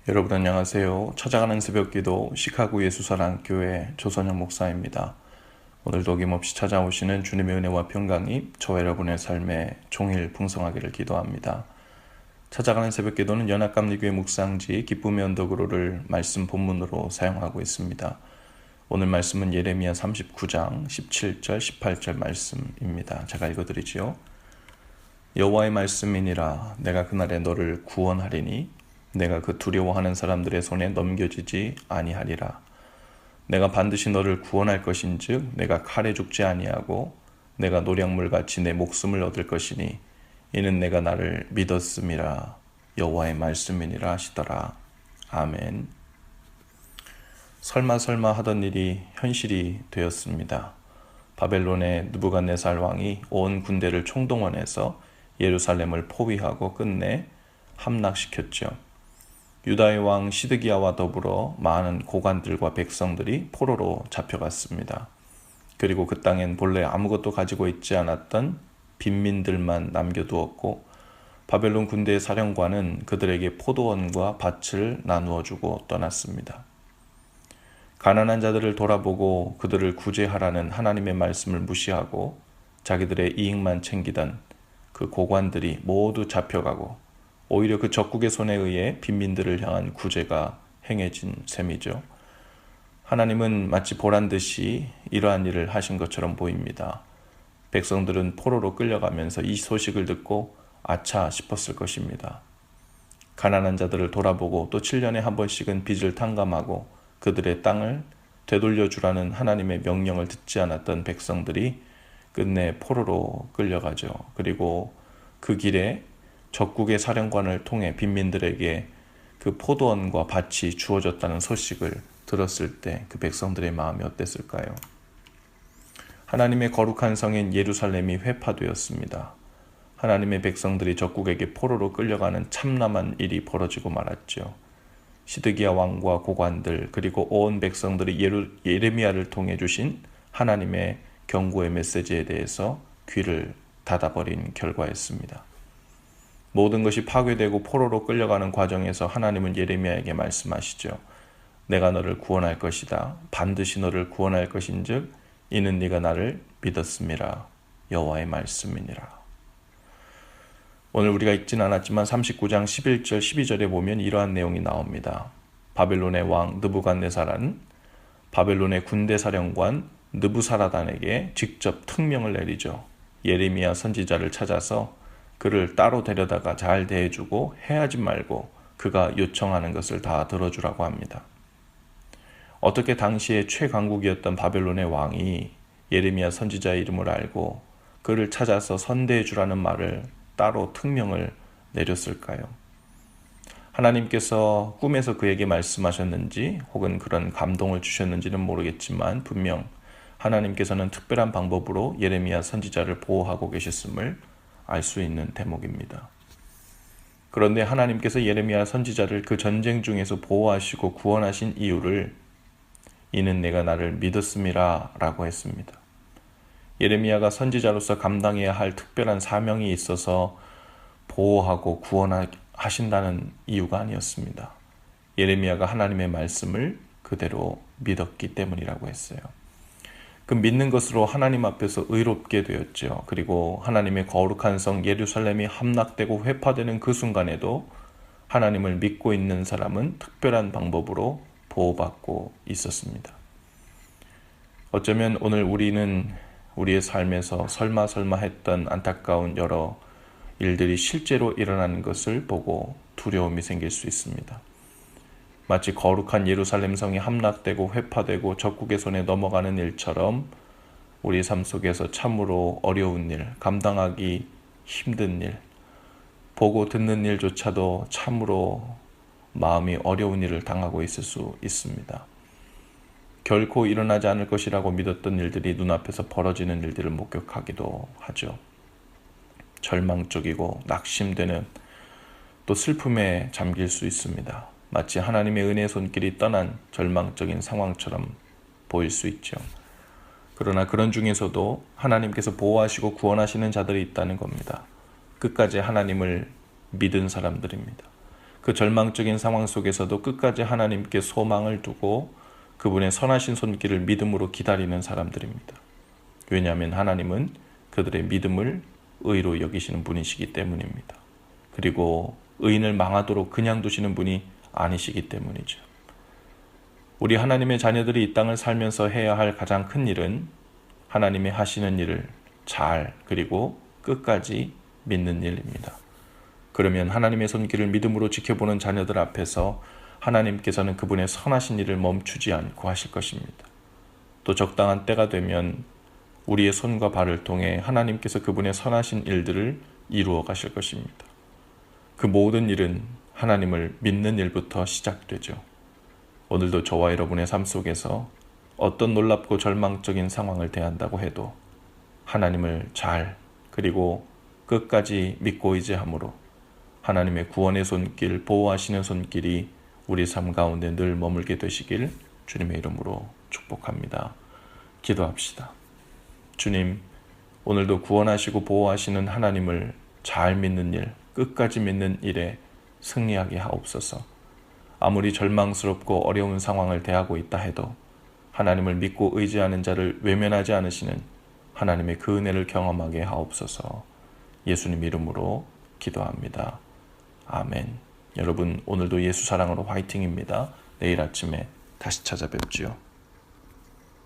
여러분 안녕하세요. 찾아가는 새벽기도 시카고 예수사랑교회 조선영 목사입니다. 오늘도 어김없이 찾아오시는 주님의 은혜와 평강이 저와 여러분의 삶에 종일 풍성하기를 기도합니다. 찾아가는 새벽기도는 연합감리교회 묵상지 기쁨의 언덕으로를 말씀 본문으로 사용하고 있습니다. 오늘 말씀은 예레미야 39장 17절 18절 말씀입니다. 제가 읽어드리지요. 여호와의 말씀이니라. 내가 그날에 너를 구원하리니 내가 그 두려워하는 사람들의 손에 넘겨지지 아니하리라. 내가 반드시 너를 구원할 것인즉 내가 칼에 죽지 아니하고 내가 노량물같이 내 목숨을 얻을 것이니 이는 내가 나를 믿었음이라. 여호와의 말씀이니라 하시더라. 아멘. 설마 하던 일이 현실이 되었습니다. 바벨론의 느부갓네살 왕이 온 군대를 총동원해서 예루살렘을 포위하고 끝내 함락시켰죠. 유다의 왕 시드기야와 더불어 많은 고관들과 백성들이 포로로 잡혀갔습니다. 그리고 그 땅엔 본래 아무것도 가지고 있지 않았던 빈민들만 남겨두었고 바벨론 군대의 사령관은 그들에게 포도원과 밭을 나누어 주고 떠났습니다. 가난한 자들을 돌아보고 그들을 구제하라는 하나님의 말씀을 무시하고 자기들의 이익만 챙기던 그 고관들이 모두 잡혀가고 오히려 그 적국의 손에 의해 빈민들을 향한 구제가 행해진 셈이죠. 하나님은 마치 보란듯이 이러한 일을 하신 것처럼 보입니다. 백성들은 포로로 끌려가면서 이 소식을 듣고 아차 싶었을 것입니다. 가난한 자들을 돌아보고 또 7년에 한 번씩은 빚을 탕감하고 그들의 땅을 되돌려주라는 하나님의 명령을 듣지 않았던 백성들이 끝내 포로로 끌려가죠. 그리고 그 길에 적국의 사령관을 통해 빈민들에게 그 포도원과 밭이 주어졌다는 소식을 들었을 때 그 백성들의 마음이 어땠을까요? 하나님의 거룩한 성인 예루살렘이 회파되었습니다. 하나님의 백성들이 적국에게 포로로 끌려가는 참담한 일이 벌어지고 말았죠. 시드기야 왕과 고관들 그리고 온 백성들이 예레미야를 통해 주신 하나님의 경고의 메시지에 대해서 귀를 닫아버린 결과였습니다. 모든 것이 파괴되고 포로로 끌려가는 과정에서 하나님은 예레미야에게 말씀하시죠. 내가 너를 구원할 것이다. 반드시 너를 구원할 것인즉 이는 네가 나를 믿었음이라. 여호와의 말씀이니라. 오늘 우리가 읽진 않았지만 39장 11절 12절에 보면 이러한 내용이 나옵니다. 바벨론의 왕 느부갓네살은 바벨론의 군대 사령관 느부사라단에게 직접 특명을 내리죠. 예레미야 선지자를 찾아서 그를 따로 데려다가 잘 대해주고 해하지 말고 그가 요청하는 것을 다 들어주라고 합니다. 어떻게 당시에 최강국이었던 바벨론의 왕이 예레미야 선지자의 이름을 알고 그를 찾아서 선대해주라는 말을 따로 특명을 내렸을까요? 하나님께서 꿈에서 그에게 말씀하셨는지 혹은 그런 감동을 주셨는지는 모르겠지만 분명 하나님께서는 특별한 방법으로 예레미야 선지자를 보호하고 계셨음을 알 수 있는 대목입니다. 그런데 하나님께서 예레미야 선지자를 그 전쟁 중에서 보호하시고 구원하신 이유를 이는 내가 나를 믿었음이라 라고 했습니다. 예레미야가 선지자로서 감당해야 할 특별한 사명이 있어서 보호하고 구원하신다는 이유가 아니었습니다. 예레미야가 하나님의 말씀을 그대로 믿었기 때문이라고 했어요. 그 믿는 것으로 하나님 앞에서 의롭게 되었죠. 그리고 하나님의 거룩한 성 예루살렘이 함락되고 회파되는 그 순간에도 하나님을 믿고 있는 사람은 특별한 방법으로 보호받고 있었습니다. 어쩌면 오늘 우리는 우리의 삶에서 설마 했던 안타까운 여러 일들이 실제로 일어나는 것을 보고 두려움이 생길 수 있습니다. 마치 거룩한 예루살렘 성이 함락되고 회파되고 적국의 손에 넘어가는 일처럼 우리 삶 속에서 참으로 어려운 일, 감당하기 힘든 일, 보고 듣는 일조차도 참으로 마음이 어려운 일을 당하고 있을 수 있습니다. 결코 일어나지 않을 것이라고 믿었던 일들이 눈앞에서 벌어지는 일들을 목격하기도 하죠. 절망적이고 낙심되는 또 슬픔에 잠길 수 있습니다. 마치 하나님의 은혜의 손길이 떠난 절망적인 상황처럼 보일 수 있죠. 그러나 그런 중에서도 하나님께서 보호하시고 구원하시는 자들이 있다는 겁니다. 끝까지 하나님을 믿은 사람들입니다. 그 절망적인 상황 속에서도 끝까지 하나님께 소망을 두고 그분의 선하신 손길을 믿음으로 기다리는 사람들입니다. 왜냐하면 하나님은 그들의 믿음을 의로 여기시는 분이시기 때문입니다. 그리고 의인을 망하도록 그냥 두시는 분이 아니시기 때문이죠. 우리 하나님의 자녀들이 이 땅을 살면서 해야 할 가장 큰 일은 하나님의 하시는 일을 잘 그리고 끝까지 믿는 일입니다. 그러면 하나님의 손길을 믿음으로 지켜보는 자녀들 앞에서 하나님께서는 그분의 선하신 일을 멈추지 않고 하실 것입니다. 또 적당한 때가 되면 우리의 손과 발을 통해 하나님께서 그분의 선하신 일들을 이루어 가실 것입니다. 그 모든 일은 하나님을 믿는 일부터 시작되죠. 오늘도 저와 여러분의 삶 속에서 어떤 놀랍고 절망적인 상황을 대한다고 해도 하나님을 잘 그리고 끝까지 믿고 의지함으로 하나님의 구원의 손길, 보호하시는 손길이 우리 삶 가운데 늘 머물게 되시길 주님의 이름으로 축복합니다. 기도합시다. 주님, 오늘도 구원하시고 보호하시는 하나님을 잘 믿는 일, 끝까지 믿는 일에 승리하게 하옵소서. 아무리 절망스럽고 어려운 상황을 대하고 있다 해도 하나님을 믿고 의지하는 자를 외면하지 않으시는 하나님의 그 은혜를 경험하게 하옵소서. 예수님 이름으로 기도합니다. 아멘. 여러분, 오늘도 예수 사랑으로 화이팅입니다. 내일 아침에 다시 찾아뵙지요.